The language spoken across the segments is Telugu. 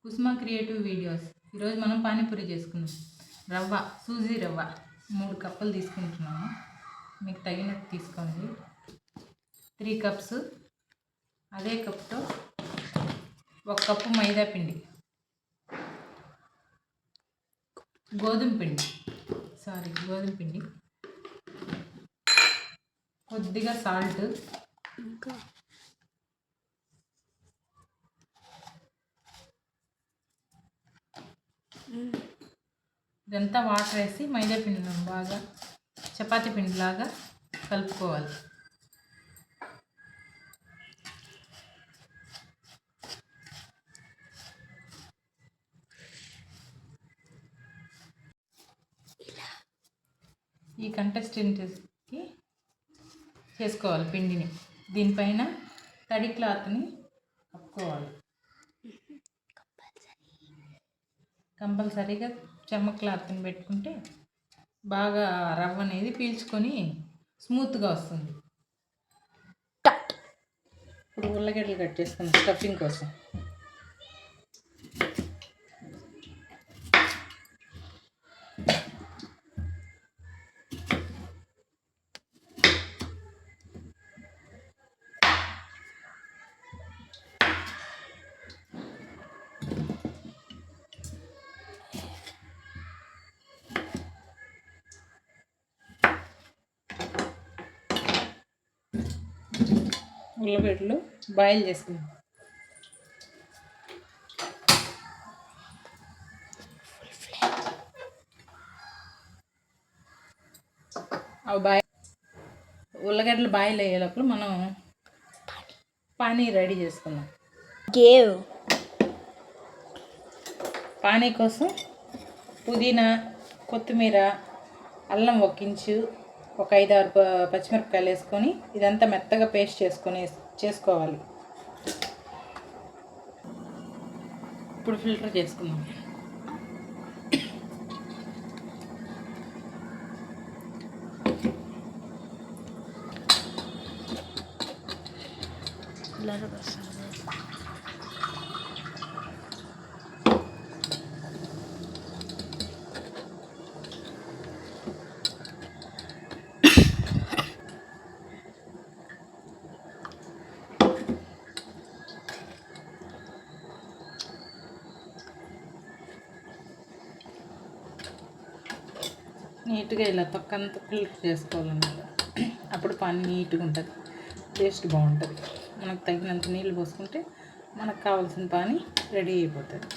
కుసుమ క్రియేటివ్ వీడియోస్. ఈరోజు మనం పానీపూరి చేసుకున్నాం. రవ్వ, సూజీ రవ్వ 3 కప్పులు తీసుకుంటున్నాము. మీకు తగినట్టు తీసుకోండి. 3 కప్స్. అదే కప్తో 1 కప్పు మైదా పిండి, గోధుమ పిండి, కొద్దిగా సాల్ట్, ఇదంతా వాటర్ వేసి మైదా పిండిలో బాగా చపాతీ పిండిలాగా కలుపుకోవాలి. ఈ కంటెస్టెంట్కి చేసుకోవాలి పిండిని. దీనిపైన తడి క్లాత్ని కప్పుకోవాలి. కంపల్సరీగా చెమ్మ క్లాత్ని పెట్టుకుంటే బాగా రవ్వ అనేది పీల్చుకొని స్మూత్గా వస్తుంది. ఇప్పుడు ఉల్లగడ్డలు కట్ చేసుకుందాం స్టఫింగ్ కోసం. ఉల్లగడ్డలు బాయిల్ చేసుకుందాం. ఉల్లగడ్డలు బాయిల్ అయ్యే లోపల మనం పానీ రెడీ చేసుకుందాం. పానీ కోసం పుదీనా, కొత్తిమీర, అల్లం 1 ఇంచు, ఒక 5-6 పచ్చిమిరపకాయలు వేసుకొని ఇదంతా మెత్తగా పేస్ట్ చేసుకోవాలి. ఇప్పుడు ఫిల్టర్ చేసుకుందాం. నీట్గా ఇలా తొక్కంతా ఫిల్టర్ చేసుకోవాలన్నమాట. అప్పుడు పానీ నీట్గా ఉంటుంది, టేస్ట్ బాగుంటుంది. మనకు తగినంత నీళ్ళు పోసుకుంటే మనకు కావాల్సిన పానీ రెడీ అయిపోతుంది.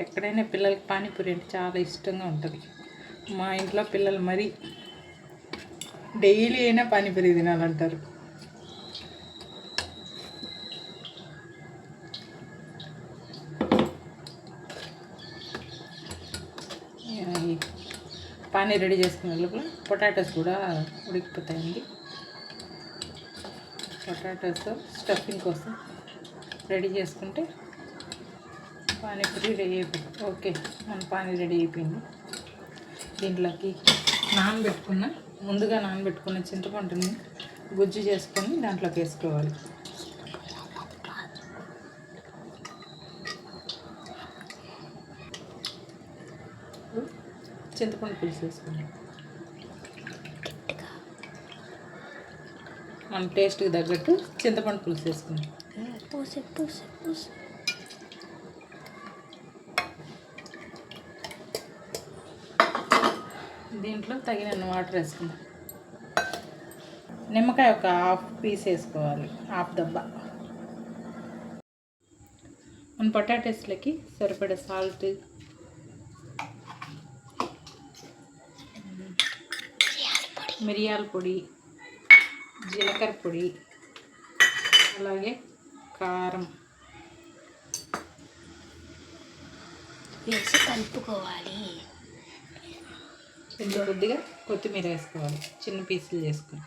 ఎక్కడైనా పిల్లలకి పానీపూరి అంటే చాలా ఇష్టంగా ఉంటుంది. మా ఇంట్లో పిల్లలు మరీ డైలీ అయినా పానీపూరి తినాలంటారు. పానీ రెడీ చేసుకునే లోపల పొటాటోస్ కూడా ఉడికిపోతాయండి. పొటాటోస్ స్టఫింగ్ కోసం రెడీ చేసుకుంటే పానీపూరి రెడీ అయిపోయింది. ఓకే, మన పానీ రెడీ అయిపోయింది. దీంట్లోకి ముందుగా నానబెట్టుకున్న చింతపండుని గుజ్జు చేసుకొని దాంట్లోకి వేసుకోవాలి. చింతపండు పులుసు వేసుకున్నాం. మన టేస్ట్కి తగ్గట్టు చింతపండు పులుసు వేసుకున్నాం. దీంట్లో తగిన వాటర్ వేసుకున్నాం. నిమ్మకాయ ఒక 1/2 పీస్ వేసుకోవాలి, 1/2 దబ్బా. మన పొటాటోస్లోకి సరిపడే సాల్ట్, మిరియాల పొడి, జీలకర్ర పొడి, అలాగే కారం వేసి కలుపుకోవాలి. కొద్దిగా కొత్తిమీర వేసుకోవాలి, చిన్న పీసులు చేసుకొని.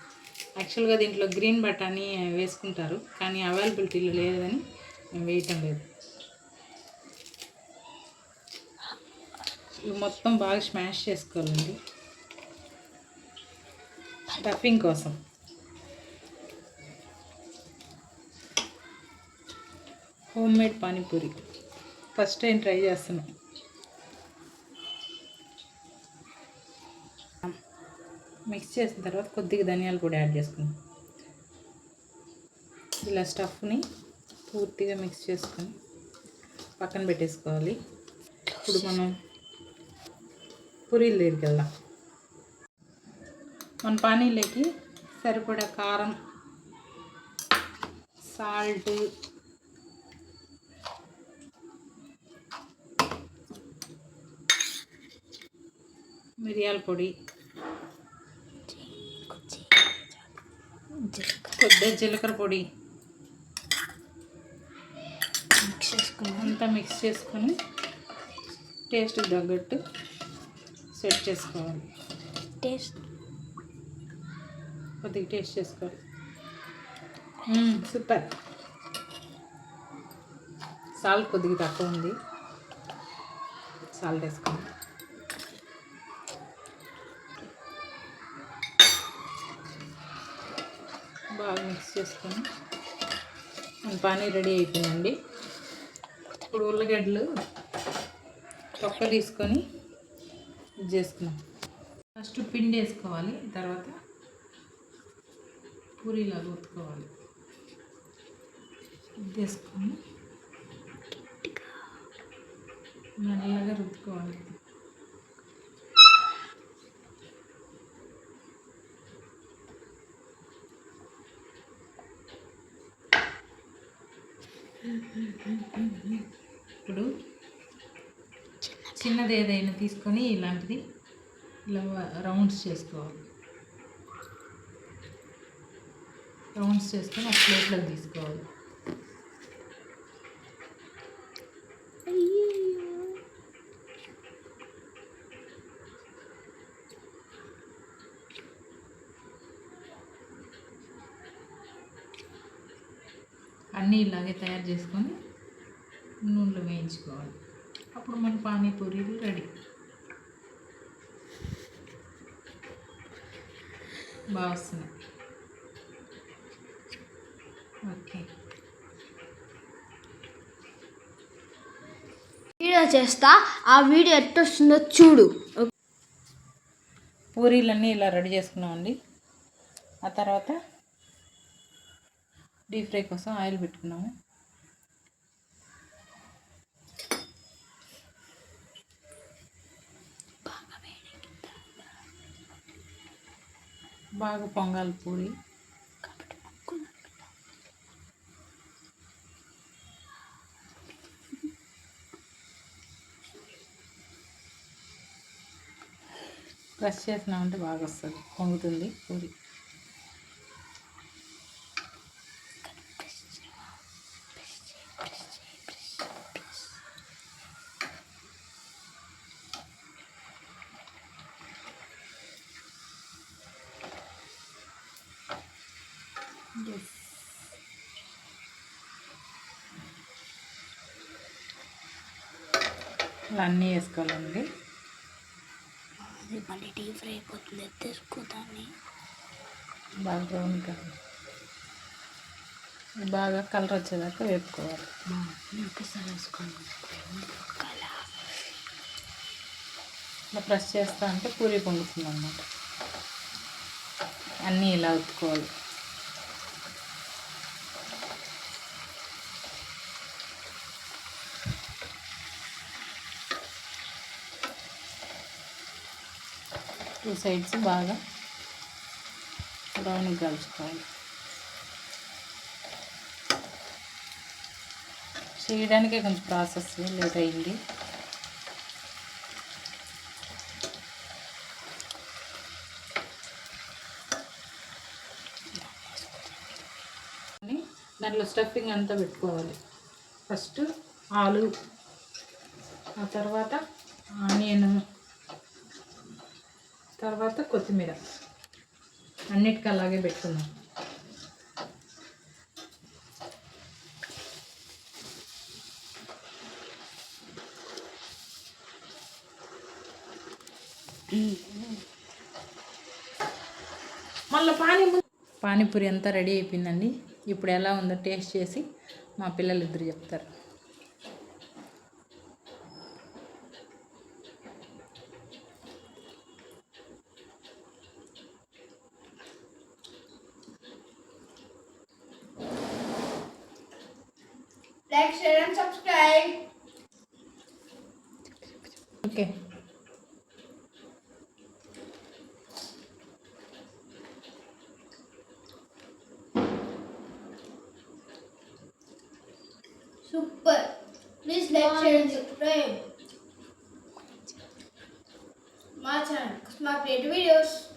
యాక్చువల్గా దీంట్లో గ్రీన్ బఠానీ వేసుకుంటారు, కానీ అవైలబిలిటీలో లేదని మేము వేయటం లేదు. ఇవి మొత్తం బాగా స్మాష్ చేసుకోవాలండి స్టఫింగ్ కోసం. Home made panipuri first time try చేస్తున్నాం. మిక్స్ చేసిన తర్వాత కొద్దిగా ధనియాల పొడి యాడ్ చేసుకున్నాం. ఇలా స్టఫ్ని పూర్తిగా మిక్స్ చేసుకొని పక్కన పెట్టేసుకోవాలి. ఇప్పుడు మనం పూరీలు దగ్గరికి వెళ్దాం. మన పానీలోకి సరిపడా కారం, సాల్ట్, మిరియాల పొడి, కొద్దిగా జీలకర్ర పొడి అంతా మిక్స్ చేసుకొని టేస్ట్కి తగ్గట్టు సెట్ చేసుకోవాలి. కొద్దిగా టేస్ట్ చేసుకోవాలి. సూపర్. సాల్ట్ కొద్దిగా తక్కువ ఉంది, సాల్ట్ వేసుకోండి. బాగా మిక్స్ చేసుకొని మన పానీ రెడీ అయిపోయిందండి. ఇప్పుడు ఉల్లగడ్డలు తొక్క తీసుకొని ఇది చేసుకున్నాం. ఫస్ట్ పిండి వేసుకోవాలి, తర్వాత పూరీలాగా ఉతుకోవాలి. ఇది వేసుకొని మెల్లగా రుద్దుకోవాలి. ఇప్పుడు చిన్నది ఏదైనా తీసుకొని ఇలాంటిది ఇలా రౌండ్స్ చేసుకోవాలి. రౌండ్స్ చేసుకొని ఆ ప్లేట్లోకి తీసుకోవాలి. అన్నీ ఇలాగే తయారు చేసుకొని నూనెలో వేయించుకోవాలి. అప్పుడు మన పానీపూరీలు రెడీ. బాగా వస్తున్నాయి. ఓకే, వీడియో చేస్తా, ఆ వీడియో ఎట్లా వస్తుందో చూడు. పూరీలన్నీ ఇలా రెడీ చేసుకున్నామండి. ఆ తర్వాత డీప్ ఫ్రై కోసం ఆయిల్ పెట్టుకున్నాము. బాగా పొంగాలి పూరి. ప్రెస్ చేసినామంటే బాగా వస్తుంది, పొంగుతుంది పూరి. ఇలా అన్నీ వేసుకోవాలండి. మళ్ళీ డీప్ ఫ్రై అయిపోతుంది, తీసుకుంటాను. బాగా బ్రౌన్ కలర్, బాగా కలర్ వచ్చేదాకా వేపుకోవాలి. ఇలా ప్రెస్ చేస్తా అంటే పూరి పొంగుతుంది అన్నమాట. అన్నీ ఇలా ఉత్తుకోవాలి. టూ సైడ్స్ బాగా బ్రౌన్ కలుసుకోవాలి. చేయడానికే కొంచెం ప్రాసెస్ లేట్ అయింది. దాంట్లో స్టఫింగ్ అంతా పెట్టుకోవాలి. ఫస్ట్ ఆలు, ఆ తర్వాత ఆనియన్, తర్వాత కొత్తిమీర, అన్నిటికీ అలాగే పెట్టుకుందాం. మళ్ళీ పానీపూరి అంతా రెడీ అయిపోయిందండి. ఇప్పుడు ఎలా ఉందో టేస్ట్ చేసి మా పిల్లలు ఇద్దరు చెప్తారు. Like, share and subscribe. Okay, Super. Please like, share and subscribe. My channel, my creative videos.